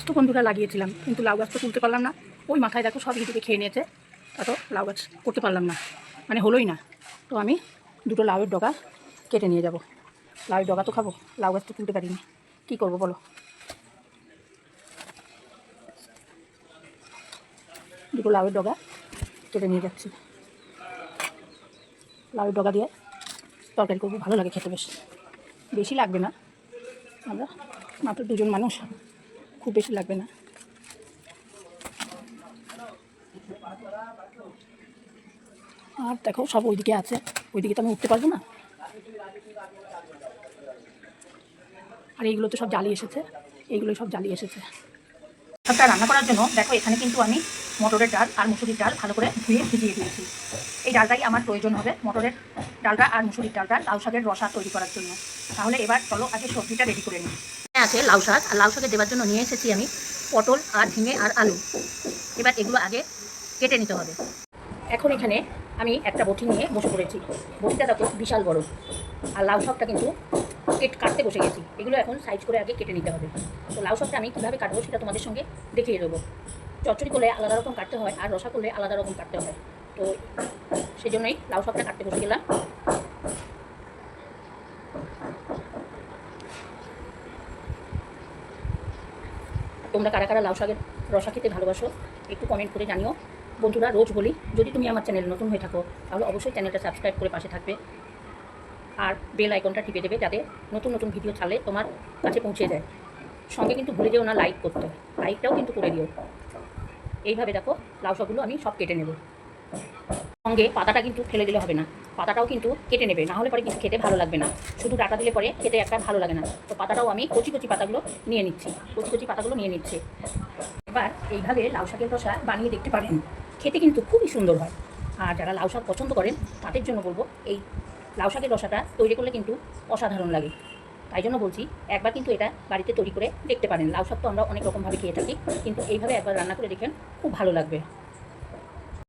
তো বন্ধুরা লাগিয়েছিলাম, কিন্তু লাউ গাছ তো তুলতে পারলাম না। ওই মাথায় দেখো সব ইঁদুরে খেয়ে নিয়েছে, তা তো লাউ গাছ করতে পারলাম না, মানে হলোই না। তো আমি দুটো লাউয়ের ডগা কেটে নিয়ে যাব। লাউয়ের ডগা তো খাবো, লাউ গাছ তো তুলতে পারিনি, কী করবো বলো। দুটো লাউয়ের ডগা কেটে নিয়ে যাচ্ছি। লাউয়ের ডগা দিয়ে তরকারি করবো, ভালো লাগে খেতে, বেশ বেশি লাগবে না, আমরা মাত্র দুজন মানুষ, খুব বেশি লাগবে না। আর দেখো সব ওইদিকে আছে, ওইদিকে তো আমি উঠতে পারবো না। আর এইগুলো তো সব জালি এসেছে, এইগুলোই সব জালি এসেছে। সবটা রান্না করার জন্য দেখো এখানে কিন্তু আমি মটরের ডাল আর মুসুরির ডাল ভালো করে ধুয়ে ভিজিয়ে দিয়েছি। এই ডালটাই আমার প্রয়োজন হবে, মটরের ডালটা আর মুসুরির ডালটা লাউ শাকের রসা তৈরি করার জন্য। তাহলে এবার চলো আগে সবজিটা রেডি করে নিই। আছে লাউ শাক, আর লাউ শাকে দেওয়ার জন্য নিয়ে এসেছি আমি পটল আর ঝিঙে আর আলু। এবার এগুলো আগে কেটে নিতে হবে। এখন এখানে আমি একটা বটি নিয়ে বসে পড়েছি। বটিটা দেখো বিশাল বড়, আর লাউ শাকটা কিন্তু কাটতে বসে গেছি। এগুলো এখন সাইজ করে আগে কেটে নিতে হবে। তো লাউ শাকটা আমি কীভাবে কাটবো সেটা তোমাদের সঙ্গে দেখিয়ে দেবো। চচ্চড়ি করলে আলাদা রকম কাটতে হয়, আর রসা করলে আলাদা রকম কাটতে হয়। তো সেই জন্যই লাউ শাকটা কাটতে বসে গেলাম। তোমরা কারা কারা লাউ শাকের রসা খেতে ভালোবাসো একটু কমেন্ট করে জানিও। বন্ধুরা, রোজ বলি, যদি তুমি আমার চ্যানেল নতুন হয়ে থাকো তাহলে অবশ্যই চ্যানেলটা সাবস্ক্রাইব করে পাশে থাকবে, আর বেল আইকনটা টিপে দেবে যাতে নতুন নতুন ভিডিও ছাড়লে তোমার কাছে পৌঁছে যায়। সঙ্গে কিন্তু ভুলে যেও না লাইক করতে, লাইকটাও কিন্তু করে দিও। এইভাবে দেখো লাউ শাকগুলো আমি সব কেটে নেব। সঙ্গে পাতাটা কিন্তু ফেলে দিলে হবে না, পাতাটাও কিন্তু কেটে নেবে, না হলে পরে কিন্তু খেতে ভালো লাগবে না। শুধু ডাটা দিলে পরে খেতে একটা ভালো লাগে না। তো পাতাটাও আমি কচি কচি পাতাগুলো নিয়ে নিচ্ছি, কচি কচি পাতাগুলো নিয়ে নিচ্ছি। এবার এইভাবে লাউ শাকের রসা বানিয়ে দেখতে পারেন, খেতে কিন্তু খুবই সুন্দর হয়। আর যারা লাউ শাক পছন্দ করেন তাদের জন্য বলবো, এই লাউ শাকের রসাটা তৈরি করলে কিন্তু অসাধারণ লাগে। তাই জন্য বলছি, একবার কিন্তু এটা বাড়িতে তৈরি করে দেখতে পারেন। লাউ শাক তো আমরা অনেক রকমভাবে খেয়ে থাকি, কিন্তু এইভাবে একবার রান্না করে দেখেন, খুব ভালো লাগবে।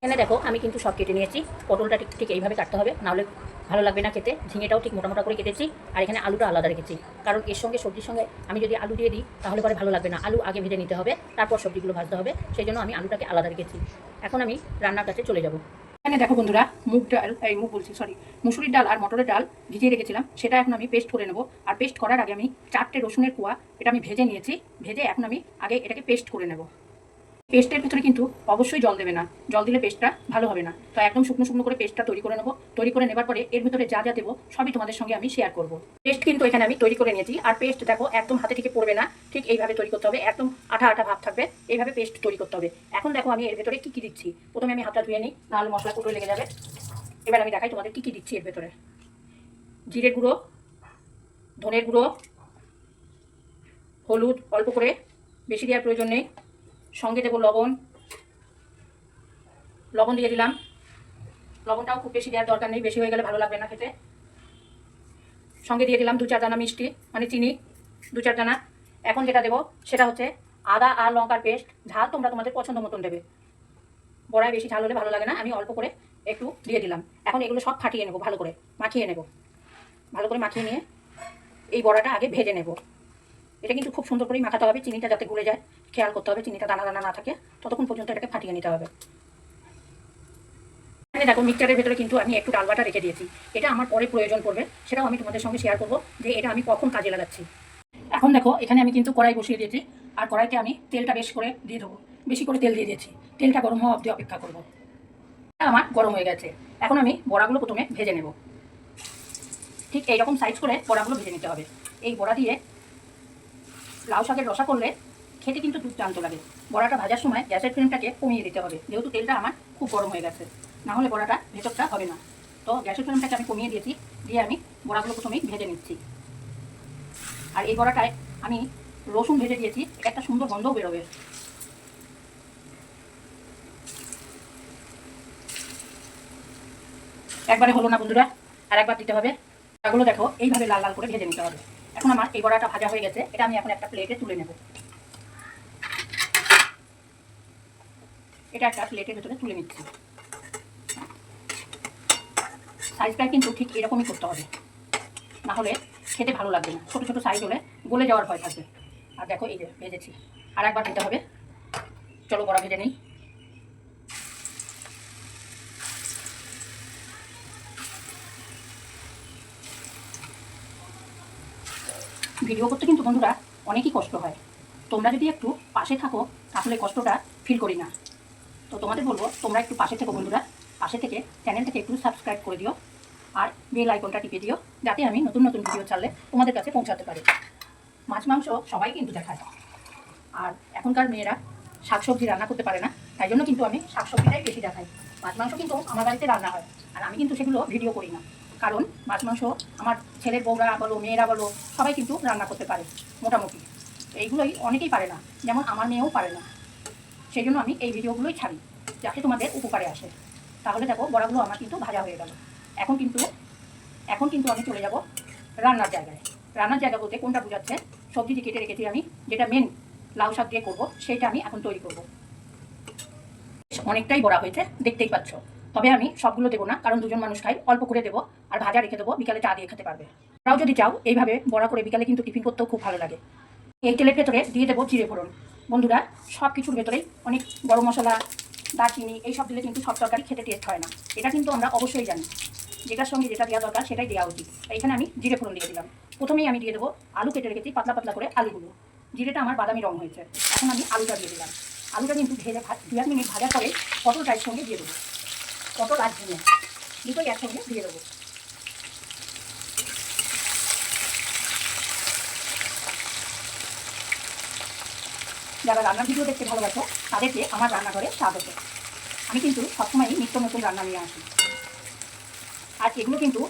এখানে দেখো আমি কিন্তু সব কেটে নিয়েছি। পটলটা ঠিক ঠিক এইভাবে কাটতে হবে, নাহলে ভালো লাগবে না খেতে। ঝিঙেটাও ঠিক মোটা মোটা করে কেটেছি, আর এখানে আলুটা আলাদা রেখেছি, কারণ এর সঙ্গে সবজির সঙ্গে আমি যদি আলু দিয়ে দিই তাহলে পরে ভালো লাগবে না। আলু আগে ভেজে নিতে হবে, তারপর সবজিগুলো ভাজতে হবে, সেই জন্য আমি আলুটাকে আলাদা রেখেছি। এখন আমি রান্নার কাছে চলে যাব। এখানে দেখো বন্ধুরা, মুসুরির ডাল আর মটরের ডাল ভিজিয়ে রেখেছিলাম, সেটা এখন আমি পেস্ট করে নেব। আর পেস্ট করার আগে আমি 4টে রসুনের কোয়া এটা আমি ভেজে নিয়েছি। ভেজে এখন আমি আগে এটাকে পেস্ট করে নেব। পেস্টের ভিতরে কিন্তু অবশ্যই জল দেবে না, জল দিলে পেস্টটা ভালো হবে না। তো একদম শুকনো শুকনো করে পেস্টটা তৈরি করে নেব। তৈরি করে নেবার পরে এর ভিতরে যা যা দেবো সবই তোমাদের সঙ্গে আমি শেয়ার করব। পেস্ট কিন্তু এখানে আমি তৈরি করে নিয়েছি, আর পেস্ট দেখো একদম হাতে থেকে পড়বে না, ঠিক এইভাবে তৈরি করতে হবে, একদম আঠা আঠা ভাব থাকবে, এইভাবে পেস্ট তৈরি করতে হবে। এখন দেখো আমি এর ভেতরে কী কী দিচ্ছি। প্রথমে আমি হাতটা ধুয়ে নিই, নাহলে মশলা কুটো লেগে যাবে। এবার আমি দেখাই তোমাদের কী কী দিচ্ছি এর ভেতরে। জিরের গুঁড়ো, ধনের গুঁড়ো, হলুদ অল্প করে, বেশি দেওয়ার প্রয়োজন নেই। সঙ্গে দেবো লবণ, লবণ দিয়ে দিলাম। লবণটাও খুব বেশি দেওয়ার দরকার নেই, বেশি হয়ে গেলে ভালো লাগবে না খেতে। সঙ্গে দিয়ে দিলাম 2-4 দানা মিষ্টি, মানে চিনি, 2-4 দানা। এখন যেটা দেবো সেটা হচ্ছে আদা আর লঙ্কার পেস্ট। ঝাল তোমরা তোমাদের পছন্দ মতন দেবে, বড়ায় বেশি ঝাল হলে ভালো লাগে না, আমি অল্প করে একটু দিয়ে দিলাম। এখন এগুলো সব ফাটিয়ে নেবো, ভালো করে মাখিয়ে নেব। ভালো করে মাখিয়ে নিয়ে এই বড়াটা আগে ভেজে নেব। এটা কিন্তু খুব সুন্দর করেই মাখাতে হবে, চিনিটা যাতে গলে যায় খেয়াল করতে হবে, চিনিটা দানা দানা না থাকে ততক্ষণ পর্যন্ত এটাকে ফাটিয়ে নিতে হবে। এখানে দেখো মিক্সচারের ভেতরে কিন্তু আমি একটু ডাল বাটা রেখে দিয়েছি, এটা আমার পরে প্রয়োজন পড়বে, সেটাও আমি তোমাদের সঙ্গে শেয়ার করবো যে এটা আমি কখন কাজে লাগাচ্ছি। এখন দেখো এখানে আমি কিন্তু কড়াই বসিয়ে দিয়েছি, আর কড়াইতে আমি তেলটা বেশ করে দিয়ে দেবো, বেশি করে তেল দিয়ে দিয়েছি। তেলটা গরম হওয়া অবধি অপেক্ষা করবো। আমার গরম হয়ে গেছে, এখন আমি বড়াগুলো প্রথমে ভেজে নেব। ঠিক এইরকম সাইজ করে বড়াগুলো ভেজে নিতে হবে। এই বড়া দিয়ে লাউ শাকের রসা করলে খেতে কিন্তু দুর্দান্ত লাগে। বড়াটা ভাজার সময় গ্যাসের ফ্লেমটাকে কমিয়ে দিতে হবে, যেহেতু তেলটা আমার খুব গরম হয়ে গেছে, না হলে বড়াটা ভেতরটা হবে না। তো গ্যাসের ফ্লেমটাকে আমি কমিয়ে দিয়েছি, দিয়ে আমি বড়াগুলো প্রথমেই ভেজে নিচ্ছি। আর এই বড়াটায় আমি রসুন ভেজে দিয়েছি, একটা সুন্দর গন্ধও বেরোবে। একবারে হলো না বন্ধুরা, আর একবার দিতে হবে। বড়াগুলো দেখো এইভাবে লাল লাল করে ভেজে নিতে হবে। এখন আমার এই বড়াটা ভাজা হয়ে গেছে, এটা আমি এখন একটা প্লেটে তুলে নেব। এটা একটা প্লেটের ভেতরে তুলে নিচ্ছি। সাইজটা কিন্তু ঠিক এরকমই করতে হবে, না হলে খেতে ভালো লাগবে না। ছোটো ছোটো সাইজ হলে গলে যাওয়ার ভয় থাকবে। আর দেখো এই যে ভেজেছি, আর একবার দিতে হবে। চলো বড়া ভেজে নেই। ভিডিও করতে কিন্তু বন্ধুরা অনেকই কষ্ট হয়। তোমরা যদি একটু পাশে থাকো তাহলে কষ্টটা ফিল করি না। তো তোমাদের বলবো তোমরা একটু পাশে থেকো বন্ধুরা, পাশে থেকে চ্যানেলটাকে একটু সাবস্ক্রাইব করে দিও আর বেল আইকনটা টিপে দিও, যাতে আমি নতুন নতুন ভিডিও ছাড়লে তোমাদের কাছে পৌঁছাতে পারি। মাছ মাংস সবাই কিন্তু দেখায়, আর এখনকার মেয়েরা শাকসবজি রান্না করতে পারে না, তাই জন্য কিন্তু আমি শাকসবজিটাই বেশি দেখাই। মাছ মাংস কিন্তু আমার বাড়িতে রান্না হয়, আর আমি কিন্তু সেগুলো ভিডিও করি না, কারণ মাছ মাংস আমার ছেলের বউরা বলো মেয়েরা বলো সবাই কিন্তু রান্না করতে পারে মোটামুটি। এইগুলোই অনেকেই পারে না, যেমন আমার মেয়েও পারে না। সেই জন্য আমি এই ভিডিওগুলোই ছাড়ি, যাতে তোমাদের উপকারে আসে। তাহলে দেখো বড়াগুলো আমার কিন্তু ভাজা হয়ে গেল। এখন কিন্তু আমি চলে যাব রান্নার জায়গায়। রান্নার জায়গা বলতে কোনটা বোঝাচ্ছে, সবজি যে কেটে রেখেছি আমি, যেটা মেন লাউ শাক দিয়ে করবো, সেইটা আমি এখন তৈরি করব। অনেকটাই বড়া হয়েছে দেখতেই পাচ্ছ, তবে আমি সবগুলো দেবো না, কারণ দুজন মানুষ খাই, অল্প করে দেবো আর ভাজা রেখে দেবো, বিকালে চা দিয়ে খেতে পারবে। তাও যদি চাও এইভাবে বড়া করে বিকালে কিন্তু টিফিন করতেও খুব ভালো লাগে। এই তেলের ভেতরে দিয়ে দেবো জিরে ফোড়ন। বন্ধুরা সব কিছুর ভেতরেই অনেক গরম মশলা, দারচিনি এইসব দিলে কিন্তু সব তরকারি খেতে টেস্ট হয় না, এটা কিন্তু আমরা অবশ্যই জানি। যেটার সঙ্গে যেটা দেওয়া দরকার সেটাই দেওয়া উচিত। এখানে আমি জিরে ফোড়ন দিয়ে দিলাম। প্রথমেই আমি দিয়ে দেবো আলু কেটে রেখেছি পাতলা পাতলা করে আলুগুলো। জিরেটা আমার বাদামি রং হয়েছে, এখন আমি আলুটা দিয়ে দিলাম। আলুটা কিন্তু ভেজে 2-1 মিনিট ভাজার পরে পটলটা একসঙ্গে দিয়ে দেবো। পটল আর ঝিঙে দুটোই একসঙ্গে দিয়ে দেবো। যারা রান্নার ভিডিও দেখতে ভালোবাসো তাদেরকে আমার রান্নাঘরে স্বাগত। আমি কিন্তু সবসময়ই নিত্য নতুন রান্না নিয়ে আসি, আর এগুলো কিন্তু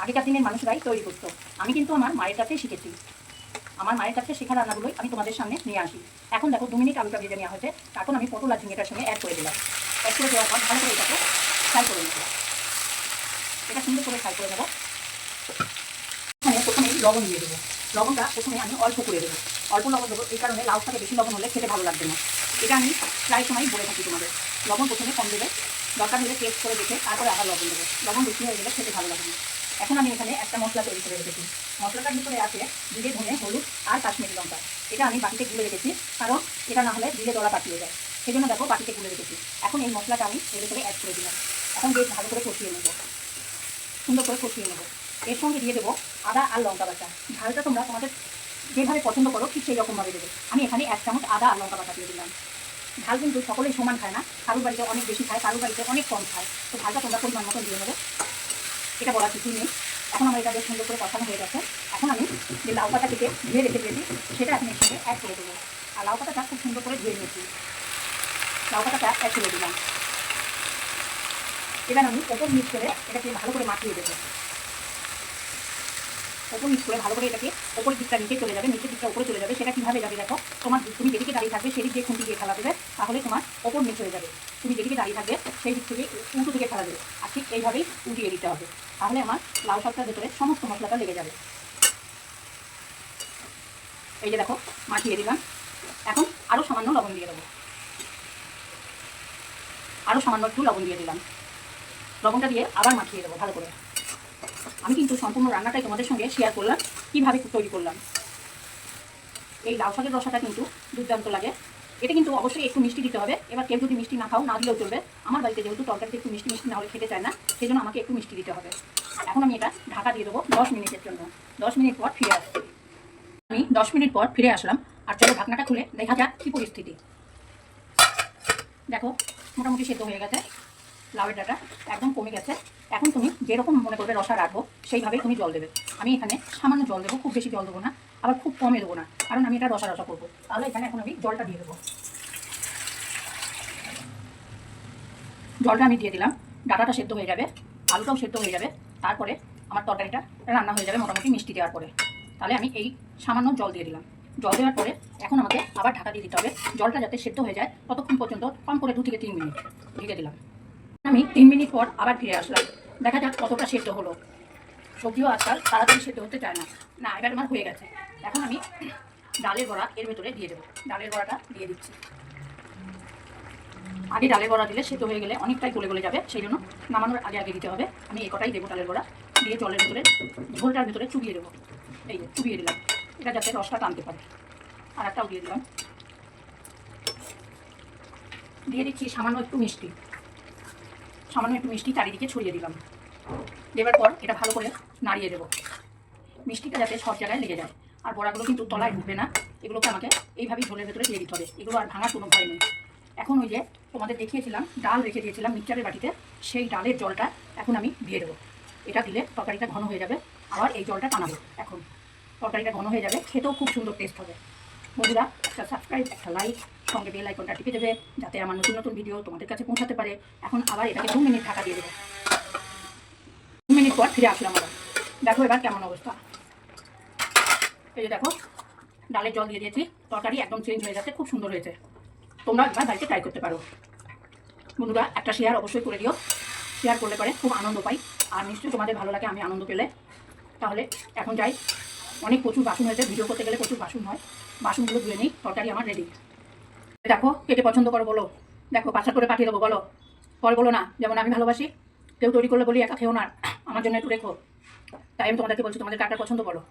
আগেকার দিনের মানুষরাই তৈরি করতো। আমি কিন্তু আমার মায়ের কাছেই শিখেছি। আমার মায়ের কাছে শেখা রান্নাগুলোই আমি তোমাদের সামনে নিয়ে আসি। এখন দেখো 2 মিনিট আলুটা ভেজে নেওয়া হয়েছে, এখন আমি পটল আর ঝিঙেটার সঙ্গে অ্যাড করে দিলাম। অ্যাড করে দেওয়ার পর ভালো করে এটাকে ফ্রাই করে নেব। এটা সুন্দর করে ফ্রাই করে নেব। এখানে প্রথমেই লবণ দিয়ে দেবো। লবণটা প্রথমে আমি অল্প করে দেবো, অল্প লবণ দেবো, এই কারণে লাউ শাকে বেশি লবণ হলে খেতে ভালো লাগবে না। এটা আমি প্রায় সময় বলে থাকি তোমাদের, লবণ প্রথমে কম দেবে, দরকার হলে টেস্ট করে দেখে তারপরে আবার লবণ দেবে। লবণ বেশি হয়ে গেলে খেতে ভালো লাগবে না। এখন আমি এখানে একটা মশলা তৈরি করে রেখেছি। মশলাটার ভিতরে আছে জিরে, ধনে, হলুদ আর কাশ্মীরি লঙ্কা। এটা আমি বাটিতে গুলে রেখেছি, কারণ এটা না হলে জিরে দলা পাঠিয়ে যায়, সেই জন্য দেখো বাটিতে গুলে রেখেছি। এখন এই মশলাটা আমি এর করে অ্যাড করে দিলাম। এখন বেশ ভালো করে কষিয়ে নেব, সুন্দর করে কষিয়ে নেব। এর সঙ্গে দিয়ে দেবো আদা আর লঙ্কা বাটা। ঝালটা তোমরা তোমাদের যেভাবে পছন্দ করো ঠিক সেই রকমভাবে দেবে। আমি এখানে 1 চামচ আদা আর লঙ্কা বাটা দিয়ে দিলাম। ঝাল কিন্তু সকলেই সমান খায় না, কারোর বাড়িতে অনেক বেশি খায়, কারোর বাড়িতে অনেক কম খায়, তো ঝালটা তোমরা পরিমাণ মতন দিয়ে নেবে। এটা বলার কিছুই নেই। এখন আমার এটা বেশ সুন্দর করে কষানো হয়ে গেছে। এখন আমি যে লাউ পাতা থেকে ধুয়ে রেখে দিয়েছি সেটা এখন এর সঙ্গে অ্যাড করে দেবো। আর লাউ পাতাটা খুব সুন্দর করে ধুয়ে নিয়েছি, লাউ পাতাটা অ্যাড করে দিলাম। এবার আমি ওপর মিক্স করে এটাকে ভালো করে মাখিয়ে দেবো। ওপর মিক্স করে ভালো করে এটাকে ওপরের দিকটা নিচে চলে যাবে, নিচের দিকটা উপরে চলে যাবে। সেটা কীভাবে যাবে দেখো, তুমি যেদিকে দাঁড়িয়ে থাকবে সেদিক দিয়ে খুঁটি দিয়ে খেলা দেবে, তাহলে তোমার ওপর নিচে হয়ে যাবে। তুমি যেদিকে দাঁড়িয়ে থাকবে সেই দিক থেকে উল্টো দিকে খেলা দেবে, আর ঠিক এইভাবেই উল্টিয়ে দিতে হবে, তাহলে আমার লাউ শাকটার ভেতরে সমস্ত মশলাটা লেগে যাবে। এই যে দেখো মাখিয়ে দিলাম। এখন আরও সামান্য লবণ দিয়ে দেবো, আরও সামান্য একটু লবণ দিয়ে দিলাম। লবণটা দিয়ে আবার মাখিয়ে দেবো ভালো করে। আমি কিন্তু সম্পূর্ণ রান্নাটাই তোমাদের সঙ্গে শেয়ার করলাম কীভাবে তৈরি করলাম। এই লাউ শাকের রসাটা কিন্তু দুর্দান্ত লাগে। এটা কিন্তু অবশ্যই একটু মিষ্টি দিতে হবে। এবার কেউ যদি মিষ্টি না খাও, না দিলেও চলবে। আমার বাড়িতে যেহেতু তরকারিতে একটু মিষ্টি মিষ্টি না হলে খেতে চায় না, সেই জন্য আমাকে একটু মিষ্টি দিতে হবে। এখন আমি এটা ঢাকা দিয়ে দেবো 10 মিনিটের জন্য। 10 মিনিট পর ফিরে আসছি। আমি 10 মিনিট পর ফিরে আসলাম, আর চলো ঢাকনাটা খুলে দেখা যাক কী পরিস্থিতি। দেখো মোটামুটি সেদ্ধ হয়ে গেছে, লাউয়ের ডাঁটা একদম কমে গেছে। এখন তুমি যেরকম মনে করবে রসা রাখবো সেইভাবেই তুমি জল দেবে। আমি এখানে সামান্য জল দেবো, খুব বেশি জল দেবো না, আবার খুব কমে দেবো না, কারণ আমি এটা রসা রসা করবো। তাহলে এখানে এখন আমি জলটা দিয়ে দেবো। জলটা আমি দিয়ে দিলাম, ডাঁটাটা সেদ্ধ হয়ে যাবে, আলুটাও সেদ্ধ হয়ে যাবে, তারপরে আমার তরকারিটা রান্না হয়ে যাবে মোটামুটি মিষ্টি দেওয়ার পরে। তাহলে আমি এই সামান্য জল দিয়ে দিলাম। জল দেওয়ার পরে এখন আমাকে আবার ঢাকা দিয়ে দিতে হবে, জলটা যাতে সেদ্ধ হয়ে যায় ততক্ষণ পর্যন্ত কম করে 2 থেকে 3 মিনিট ঢেকে দিলাম। আমি 3 মিনিট পর আবার ফিরে আসলাম, দেখা যাক কতটা সেদ্ধ হলো। সবজিও আজকাল তাড়াতাড়ি সেদ্ধ হতে চায় না। না, এবার আমার হয়ে গেছে। এখন আমি ডালের বড়া এর ভেতরে দিয়ে দেবো। ডালের বড়াটা দিয়ে দিচ্ছি। আগে ডালের বড়া দিলে সেদ্ধ হয়ে গেলে অনেকটাই গলে গলে যাবে, সেই জন্য নামানোর আগে আগে দিতে হবে। আমি এই কটাই দেবো ডালের বড়া দিয়ে জলের ভেতরে, ঝোলটার ভেতরে চুবিয়ে দেবো। এই যে চুবিয়ে দিলাম, এটা যাতে রসটা টানতে পারে। আর একটাও দিয়ে দিলাম। দিয়ে দিচ্ছি সামান্য একটু মিষ্টি চারিদিকে ছড়িয়ে দিলাম। দেওয়ার পর এটা ভালো করে নাড়িয়ে দেবো, মিষ্টিটা যাতে সব জায়গায় লেগে যায়। আর বড়াগুলো কিন্তু তলায় ঢুকবে না, এগুলোকে আমাকে এইভাবেই ঝোলের ভেতরে দিয়ে দিতে হবে, এগুলো আর ভাঙার কোনো ভয় নেই। এখন ওই যে তোমাদের দেখিয়েছিলাম ডাল রেখে দিয়েছিলাম মিক্সচারের বাটিতে, সেই ডালের জলটা এখন আমি দিয়ে দেবো। এটা দিলে তরকারিটা ঘন হয়ে যাবে, আবার এই জলটা টানাবো। এখন তরকারিটা ঘন হয়ে যাবে, খেতেও খুব সুন্দর টেস্ট হবে। বন্ধুরা একটা সাবস্ক্রাইব, একটা লাইক, সঙ্গে বেল আইকনটা টিপে দেবে যাতে আমার নতুন নতুন ভিডিও তোমাদের কাছে পৌঁছাতে পারে। এখন আবার এটাকে 2 মিনিট ঢাকা দিয়ে দেবো। 2 মিনিট পর ফিরে আসলাম আবার। দেখো এবার কেমন অবস্থা। এই যে দেখো ডালের জল দিয়ে দিয়েছি, তরকারি একদম চেঞ্জ হয়ে যাচ্ছে, খুব সুন্দর হয়েছে। তোমরা একবার বাড়িতে ট্রাই করতে পারো। বন্ধুরা একটা শেয়ার অবশ্যই করে দিও, শেয়ার করলে পরে খুব আনন্দ পাই। আর নিশ্চয়ই তোমাদের ভালো লাগে আমি আনন্দ পেলে। তাহলে এখন যাই, অনেক প্রচুর বাসন হয়েছে, ভিডিও করতে গেলে প্রচুর বাসন হয়, বাসনগুলো ধুয়ে নিই। তরকারি আমার রেডি। দেখো কেটে পছন্দ করো বলো, দেখো পাঁচটা করে পাঠিয়ে দেবো বলো, পরে বলো না যেমন আমি ভালোবাসি, কেউ তৈরি করলে বলি একা খেও না, আমার জন্য একটু রেখো। তাই আমি তোমাদেরকে বলছি তোমাদের কার কার পছন্দ বলো।